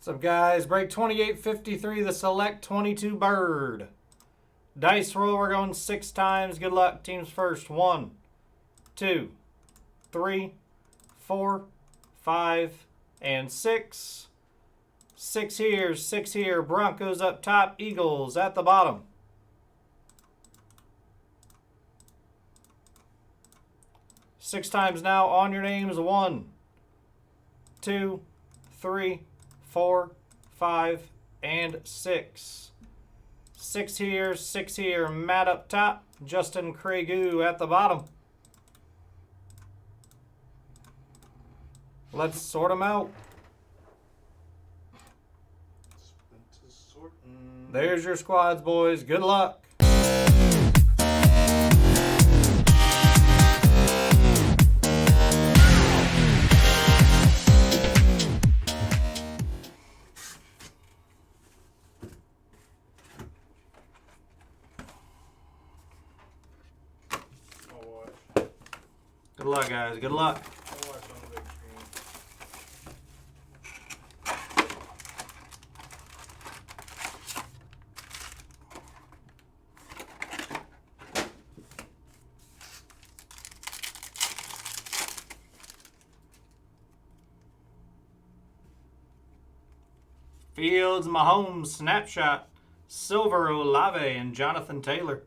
What's up, guys? Break 2853, the Select 22 Bird. Dice roll, we're going 6 times. Good luck. Teams first. 1, 2, 3, 4, 5, and 6. 6 here, 6 here. Broncos up top, Eagles at the bottom. Six times now on your names. 1, 2, 3, 4, 5, and 6. 6 here, 6 here. Matt up top, Justin Craigu at the bottom. Let's sort them out. There's your squads, boys. Good luck. Good luck, guys. Good luck. I'll watch on the big screen. Fields, Mahomes, Snapshot, Silver, Olave, and Jonathan Taylor.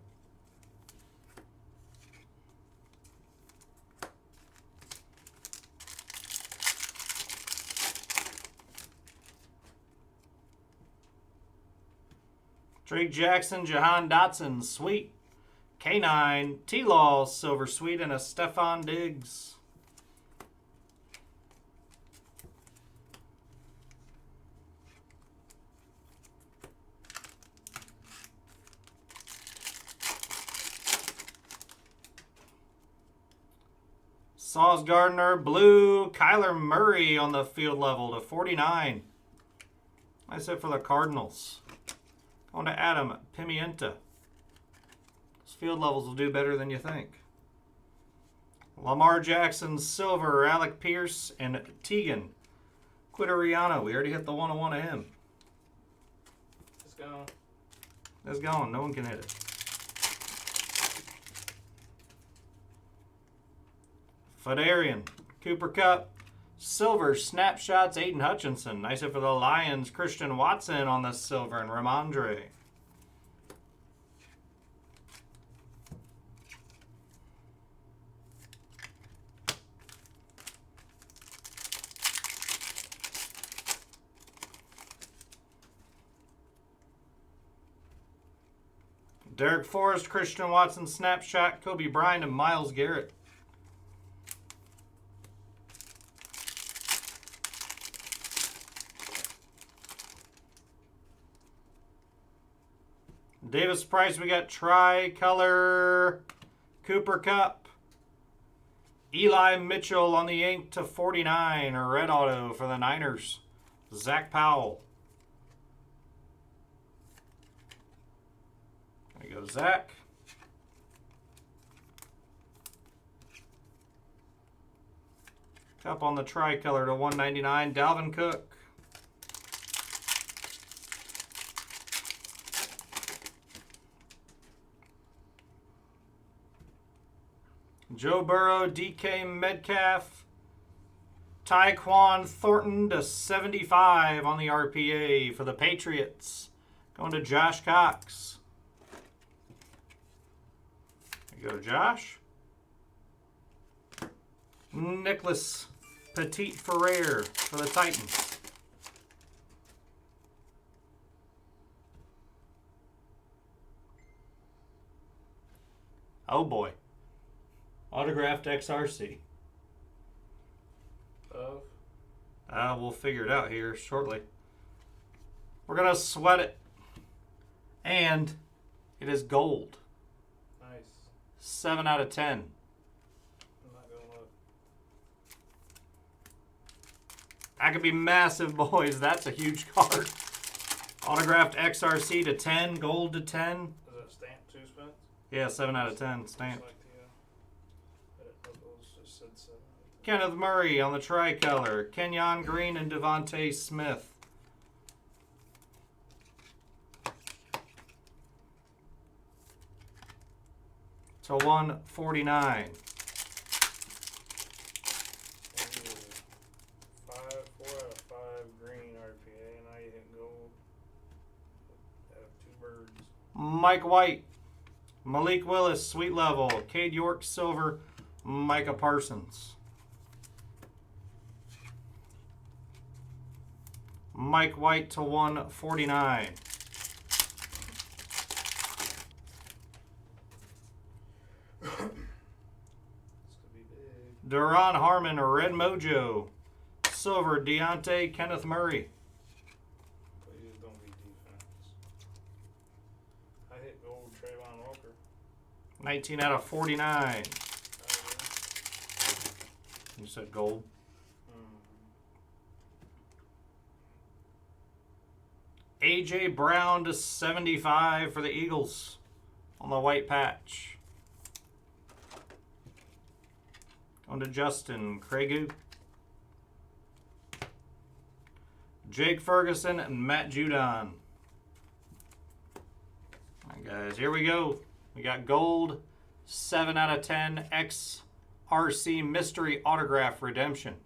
Drake Jackson, Jahan Dotson, Sweet. K9, T-Law, Silver Sweet, and a Stephon Diggs. Sauce Gardner, Blue, Kyler Murray on the field level to 49. Nice hit for the Cardinals. On to Adam Pimienta. Those field levels will do better than you think. Lamar Jackson, Silver, Alec Pierce, and Tegan. Quitteriano. We already hit the 1-on-1 of him. It's gone. It's gone. No one can hit it. Fedarian, Cooper Kupp, Silver, Snapshots, Aiden Hutchinson. Nice hit for the Lions. Christian Watson on the Silver, and Ramondre. Derek Forrest, Christian Watson, Snapshot, Kobe Bryant, and Myles Garrett. Davis Price, we got Tricolor, Cooper Kupp, Eli Mitchell on the ink to 49, or red auto for the Niners. Zach Powell. There you go, Zach. Cup on the Tricolor to 199, Dalvin Cook. Joe Burrow, DK Metcalf, Tyquan Thornton to 75 on the RPA for the Patriots. Going to Josh Cox. There you go, Josh. Nicholas Petit Ferrer for the Titans. Oh boy. Autographed XRC. Of? We'll figure it out here shortly. We're going to sweat it. And it is gold. Nice. 7 out of 10. I'm not going to look. That could be massive, boys. That's a huge card. Autographed XRC to 10. Gold to 10. Is it stamped 2 spins? Yeah, 7 out of 10. Stamped. Select, yeah. Just said 7. Kenneth Murray on the tricolor. Kenyon Green and Devontae Smith. to 149. Five, 4 out of 5 green RPA. Now you hit gold. Out of 2 birds. Mike White, Malik Willis, sweet level. Cade York, silver. Micah Parsons. Mike White to 149. This could be big. Duron Harmon, Red Mojo. Silver, Deontay Kenneth Murray. Please don't be defense. I hit gold Trayvon Walker. 19 out of 49. You said gold. A.J. Brown to 75 for the Eagles on the white patch. On to Justin Craigu. Jake Ferguson and Matt Judon. All right, guys, here we go. We got gold, 7 out of 10, XRC Mystery Autograph Redemption.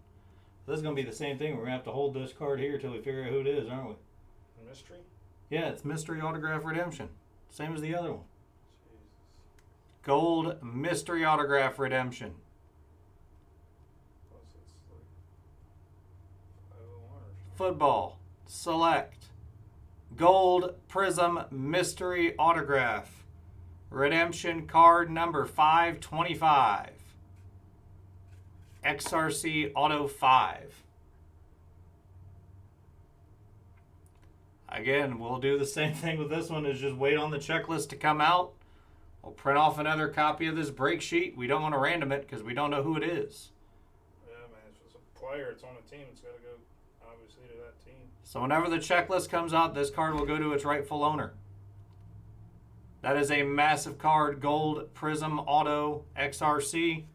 This is going to be the same thing. We're going to have to hold this card here until we figure out who it is, aren't we? Mystery? Yeah, it's Mystery Autograph Redemption. Same as the other one. Jesus. Gold Mystery Autograph Redemption. What's this? Like 501 or something? Football. Select. Gold Prism Mystery Autograph. Redemption card number 525. XRC Auto 5. Again, we'll do the same thing with this one, is just wait on the checklist to come out. We'll print off another copy of this break sheet. We don't want to random it because we don't know who it is. Yeah, man. If it's a player, it's on a team. It's got to go, obviously, to that team. So whenever the checklist comes out, this card will go to its rightful owner. That is a massive card, Gold Prism Auto XRC.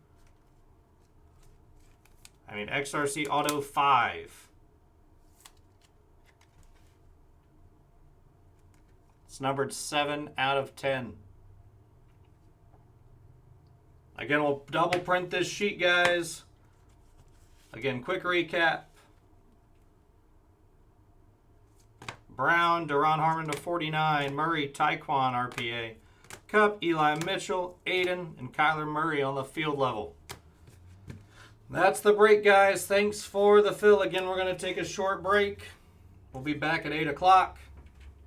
XRC Auto 5. It's numbered 7 out of 10. Again, we'll double print this sheet, guys. Again, quick recap. Brown, Duron Harmon to 49. Murray, Tyquan RPA. Cup, Eli Mitchell, Aiden, and Kyler Murray on the field level. That's the break, guys. Thanks for the fill. Again, we're going to take a short break. We'll be back at 8 o'clock.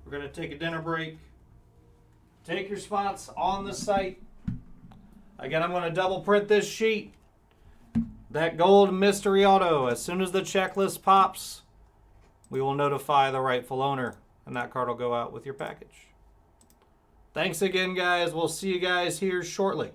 We're going to take a dinner break. Take your spots on the site. Again, I'm going to double print this sheet. That gold mystery auto. As soon as the checklist pops, we will notify the rightful owner, and that card will go out with your package. Thanks again, guys. We'll see you guys here shortly.